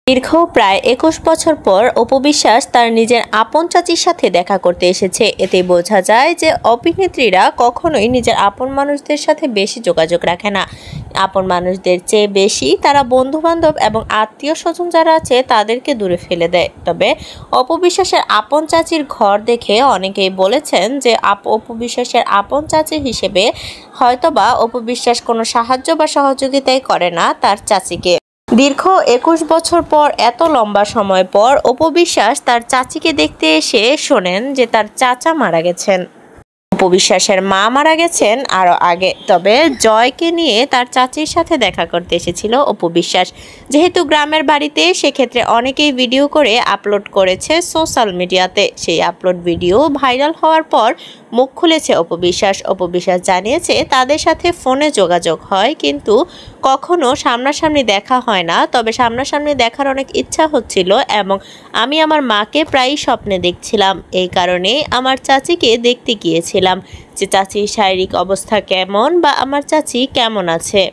দীর্ঘ প্রায় ২১ বছর পর অপু বিশ্বাস তার নিজের আপন চাচির সাথে দেখা করতে এসেছে। এতে বোঝা যায় যে অভিনেত্রীরা কখনোই নিজের আপন মানুষদের সাথে বেশি যোগাযোগ রাখে না। আপন মানুষদের চেয়ে বেশি তারা বন্ধুবান্ধব এবং আত্মীয় স্বজন যারা আছে তাদেরকে দূরে ফেলে দেয়। তবে অপু বিশ্বাসের আপন চাচির ঘর দেখে অনেকেই বলেছেন যে অপু বিশ্বাসের আপন চাচি হিসেবে হয়তোবা অপু বিশ্বাস কোনো সাহায্য বা সহযোগিতাই করে না তার চাচিকে। দীর্ঘ ২১ বছর পর এত লম্বা সময় পর অপু বিশ্বাস তার চাচিকে দেখতে এসে শোনেন যে তার চাচা মারা গেছেন। অপু বিশ্বাসের মা মারা গেছেন আরও আগে। তবে জয়কে নিয়ে তার চাচির সাথে দেখা করতে এসেছিল অপু বিশ্বাস। যেহেতু গ্রামের বাড়িতে, সেক্ষেত্রে অনেকেই ভিডিও করে আপলোড করেছে সোশ্যাল মিডিয়াতে। সেই আপলোড ভিডিও ভাইরাল হওয়ার পর মুখ খুলেছে অপু বিশ্বাস। অপু বিশ্বাস জানিয়েছে তাদের সাথে ফোনে যোগাযোগ হয়, কিন্তু কখনো সামনাসামনি দেখা হয় না। তবে সামনাসামনি দেখার অনেক ইচ্ছা হচ্ছিল এবং আমি আমার মাকে প্রায়ই স্বপ্নে দেখছিলাম। এই কারণে আমার চাচিকে দেখতে গিয়েছিলাম যে চাচির শারীরিক অবস্থা কেমন বা আমার চাচি কেমন আছে।